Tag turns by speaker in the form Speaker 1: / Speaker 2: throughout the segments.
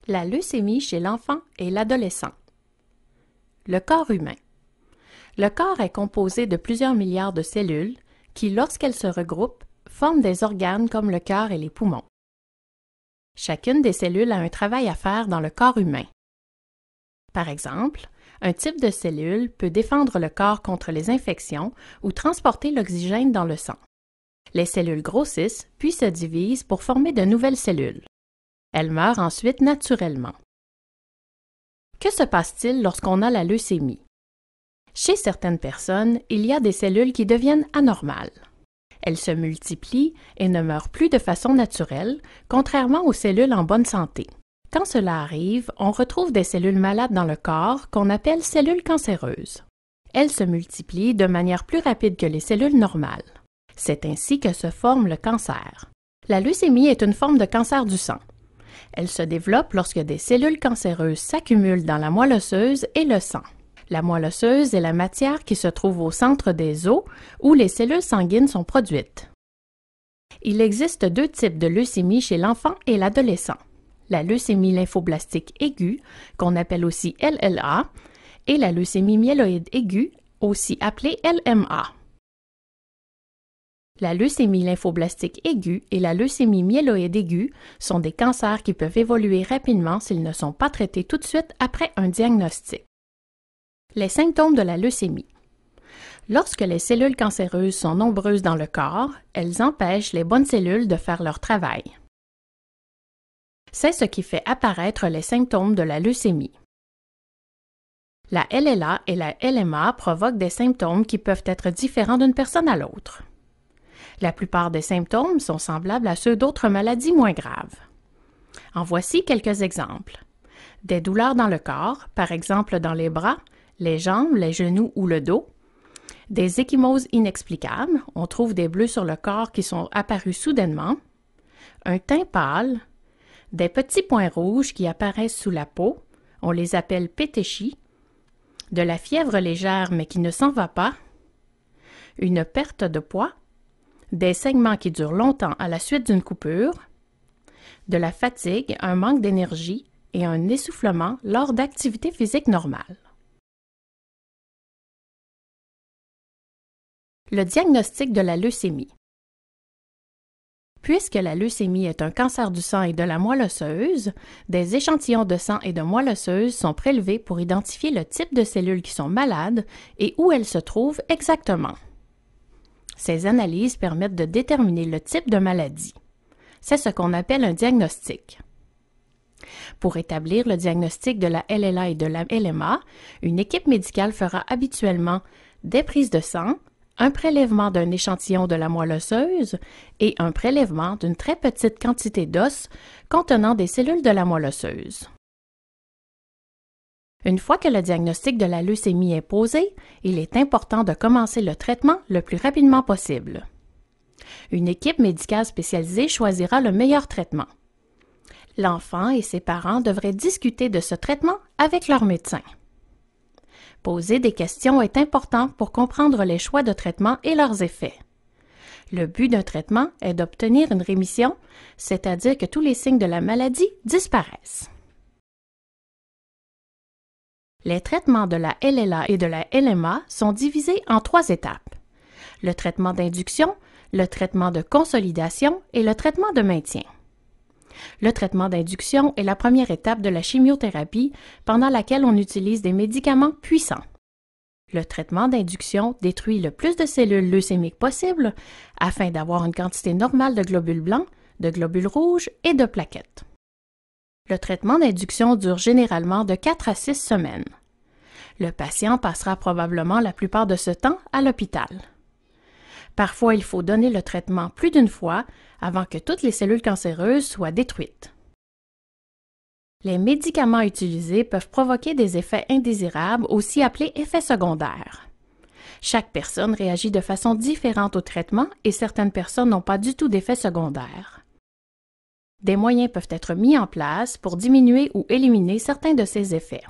Speaker 1: La leucémie chez l'enfant et l'adolescent. Le corps humain. Le corps est composé de plusieurs milliards de cellules qui, lorsqu'elles se regroupent, forment des organes comme le cœur et les poumons. Chacune des cellules a un travail à faire dans le corps humain. Par exemple, un type de cellule peut défendre le corps contre les infections ou transporter l'oxygène dans le sang. Les cellules grossissent puis se divisent pour former de nouvelles cellules. Elles meurent ensuite naturellement. Que se passe-t-il lorsqu'on a la leucémie? Chez certaines personnes, il y a des cellules qui deviennent anormales. Elles se multiplient et ne meurent plus de façon naturelle, contrairement aux cellules en bonne santé. Quand cela arrive, on retrouve des cellules malades dans le corps qu'on appelle cellules cancéreuses. Elles se multiplient de manière plus rapide que les cellules normales. C'est ainsi que se forme le cancer. La leucémie est une forme de cancer du sang. Elle se développe lorsque des cellules cancéreuses s'accumulent dans la moelle osseuse et le sang. La moelle osseuse est la matière qui se trouve au centre des os où les cellules sanguines sont produites. Il existe deux types de leucémie chez l'enfant et l'adolescent. La leucémie lymphoblastique aiguë, qu'on appelle aussi LLA, et la leucémie myéloïde aiguë, aussi appelée LMA. La leucémie lymphoblastique aiguë et la leucémie myéloïde aiguë sont des cancers qui peuvent évoluer rapidement s'ils ne sont pas traités tout de suite après un diagnostic. Les symptômes de la leucémie. Lorsque les cellules cancéreuses sont nombreuses dans le corps, elles empêchent les bonnes cellules de faire leur travail. C'est ce qui fait apparaître les symptômes de la leucémie. La LLA et la LMA provoquent des symptômes qui peuvent être différents d'une personne à l'autre. La plupart des symptômes sont semblables à ceux d'autres maladies moins graves. En voici quelques exemples. Des douleurs dans le corps, par exemple dans les bras, les jambes, les genoux ou le dos. Des ecchymoses inexplicables, on trouve des bleus sur le corps qui sont apparus soudainement. Un teint pâle. Des petits points rouges qui apparaissent sous la peau, on les appelle pétéchies. De la fièvre légère mais qui ne s'en va pas. Une perte de poids. Des saignements qui durent longtemps à la suite d'une coupure, de la fatigue, un manque d'énergie et un essoufflement lors d'activités physiques normales. Le diagnostic de la leucémie. Puisque la leucémie est un cancer du sang et de la moelle osseuse, des échantillons de sang et de moelle osseuse sont prélevés pour identifier le type de cellules qui sont malades et où elles se trouvent exactement. Ces analyses permettent de déterminer le type de maladie. C'est ce qu'on appelle un diagnostic. Pour établir le diagnostic de la LLA et de la LMA, une équipe médicale fera habituellement des prises de sang, un prélèvement d'un échantillon de la moelle osseuse et un prélèvement d'une très petite quantité d'os contenant des cellules de la moelle osseuse. Une fois que le diagnostic de la leucémie est posé, il est important de commencer le traitement le plus rapidement possible. Une équipe médicale spécialisée choisira le meilleur traitement. L'enfant et ses parents devraient discuter de ce traitement avec leur médecin. Poser des questions est important pour comprendre les choix de traitement et leurs effets. Le but d'un traitement est d'obtenir une rémission, c'est-à-dire que tous les signes de la maladie disparaissent. Les traitements de la LLA et de la LMA sont divisés en 3 étapes. Le traitement d'induction, le traitement de consolidation et le traitement de maintien. Le traitement d'induction est la première étape de la chimiothérapie pendant laquelle on utilise des médicaments puissants. Le traitement d'induction détruit le plus de cellules leucémiques possible afin d'avoir une quantité normale de globules blancs, de globules rouges et de plaquettes. Le traitement d'induction dure généralement de 4 à 6 semaines. Le patient passera probablement la plupart de ce temps à l'hôpital. Parfois, il faut donner le traitement plus d'une fois avant que toutes les cellules cancéreuses soient détruites. Les médicaments utilisés peuvent provoquer des effets indésirables, aussi appelés effets secondaires. Chaque personne réagit de façon différente au traitement et certaines personnes n'ont pas du tout d'effets secondaires. Des moyens peuvent être mis en place pour diminuer ou éliminer certains de ces effets.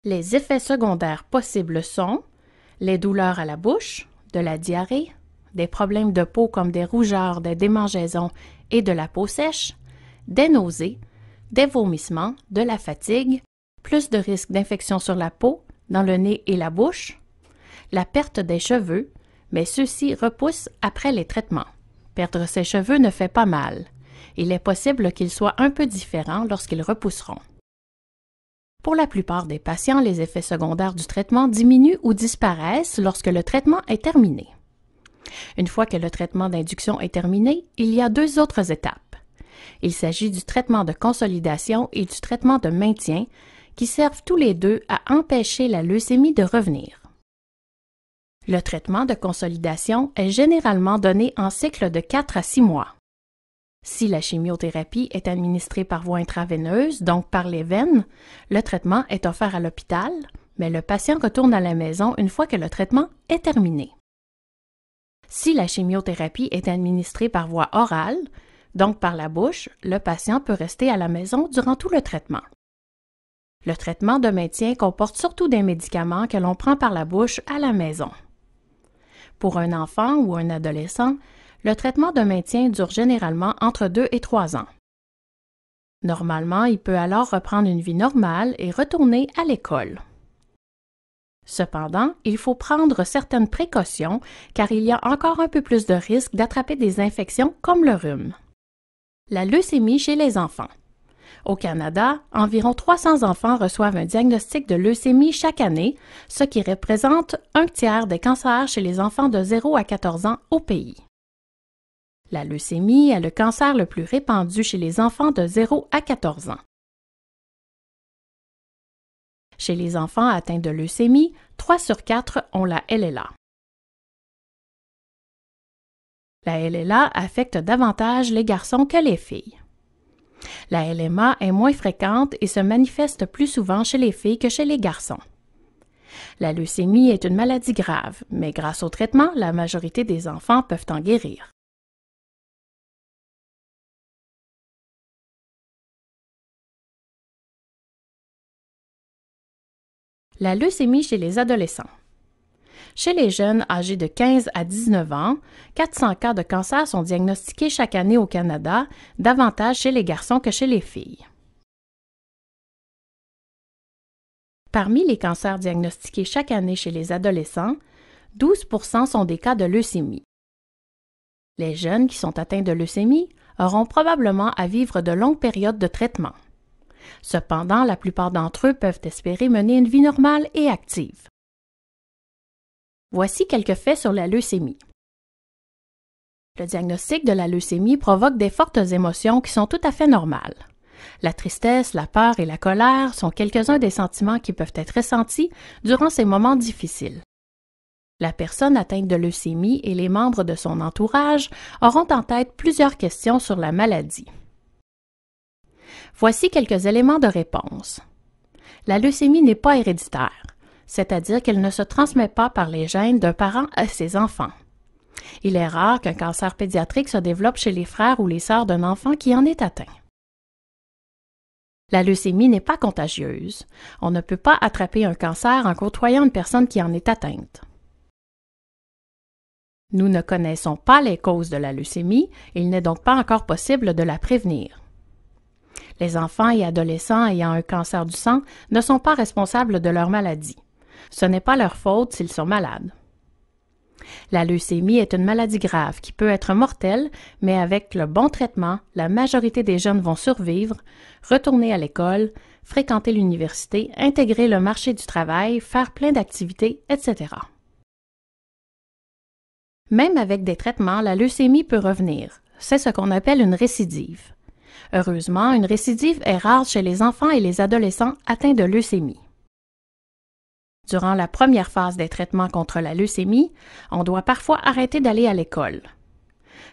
Speaker 1: Les effets secondaires possibles sont les douleurs à la bouche, de la diarrhée, des problèmes de peau comme des rougeurs, des démangeaisons et de la peau sèche, des nausées, des vomissements, de la fatigue, plus de risques d'infection sur la peau, dans le nez et la bouche, la perte des cheveux, mais ceux-ci repoussent après les traitements. Perdre ses cheveux ne fait pas mal. Il est possible qu'ils soient un peu différents lorsqu'ils repousseront. Pour la plupart des patients, les effets secondaires du traitement diminuent ou disparaissent lorsque le traitement est terminé. Une fois que le traitement d'induction est terminé, il y a deux autres étapes. Il s'agit du traitement de consolidation et du traitement de maintien qui servent tous les deux à empêcher la leucémie de revenir. Le traitement de consolidation est généralement donné en cycle de 4 à 6 mois. Si la chimiothérapie est administrée par voie intraveineuse, donc par les veines, le traitement est offert à l'hôpital, mais le patient retourne à la maison une fois que le traitement est terminé. Si la chimiothérapie est administrée par voie orale, donc par la bouche, le patient peut rester à la maison durant tout le traitement. Le traitement de maintien comporte surtout des médicaments que l'on prend par la bouche à la maison. Pour un enfant ou un adolescent, le traitement de maintien dure généralement entre 2 et 3 ans. Normalement, il peut alors reprendre une vie normale et retourner à l'école. Cependant, il faut prendre certaines précautions car il y a encore un peu plus de risque d'attraper des infections comme le rhume. La leucémie chez les enfants. Au Canada, environ 300 enfants reçoivent un diagnostic de leucémie chaque année, ce qui représente un tiers des cancers chez les enfants de 0 à 14 ans au pays. La leucémie est le cancer le plus répandu chez les enfants de 0 à 14 ans. Chez les enfants atteints de leucémie, 3 sur 4 ont la LLA. La LLA affecte davantage les garçons que les filles. La LMA est moins fréquente et se manifeste plus souvent chez les filles que chez les garçons. La leucémie est une maladie grave, mais grâce au traitement, la majorité des enfants peuvent en guérir. La leucémie chez les adolescents. Chez les jeunes âgés de 15 à 19 ans, 400 cas de cancer sont diagnostiqués chaque année au Canada, davantage chez les garçons que chez les filles. Parmi les cancers diagnostiqués chaque année chez les adolescents, 12% sont des cas de leucémie. Les jeunes qui sont atteints de leucémie auront probablement à vivre de longues périodes de traitement. Cependant, la plupart d'entre eux peuvent espérer mener une vie normale et active. Voici quelques faits sur la leucémie. Le diagnostic de la leucémie provoque des fortes émotions qui sont tout à fait normales. La tristesse, la peur et la colère sont quelques-uns des sentiments qui peuvent être ressentis durant ces moments difficiles. La personne atteinte de leucémie et les membres de son entourage auront en tête plusieurs questions sur la maladie. Voici quelques éléments de réponse. La leucémie n'est pas héréditaire, c'est-à-dire qu'elle ne se transmet pas par les gènes d'un parent à ses enfants. Il est rare qu'un cancer pédiatrique se développe chez les frères ou les sœurs d'un enfant qui en est atteint. La leucémie n'est pas contagieuse. On ne peut pas attraper un cancer en côtoyant une personne qui en est atteinte. Nous ne connaissons pas les causes de la leucémie, il n'est donc pas encore possible de la prévenir. Les enfants et adolescents ayant un cancer du sang ne sont pas responsables de leur maladie. Ce n'est pas leur faute s'ils sont malades. La leucémie est une maladie grave qui peut être mortelle, mais avec le bon traitement, la majorité des jeunes vont survivre, retourner à l'école, fréquenter l'université, intégrer le marché du travail, faire plein d'activités, etc. Même avec des traitements, la leucémie peut revenir. C'est ce qu'on appelle une récidive. Heureusement, une récidive est rare chez les enfants et les adolescents atteints de leucémie. Durant la première phase des traitements contre la leucémie, on doit parfois arrêter d'aller à l'école.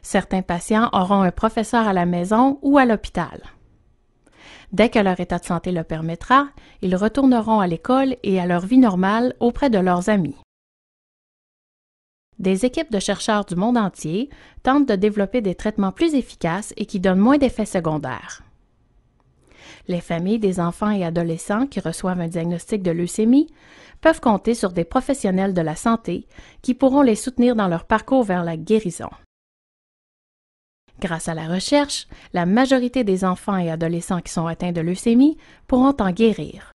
Speaker 1: Certains patients auront un professeur à la maison ou à l'hôpital. Dès que leur état de santé le permettra, ils retourneront à l'école et à leur vie normale auprès de leurs amis. Des équipes de chercheurs du monde entier tentent de développer des traitements plus efficaces et qui donnent moins d'effets secondaires. Les familles des enfants et adolescents qui reçoivent un diagnostic de leucémie peuvent compter sur des professionnels de la santé qui pourront les soutenir dans leur parcours vers la guérison. Grâce à la recherche, la majorité des enfants et adolescents qui sont atteints de leucémie pourront en guérir.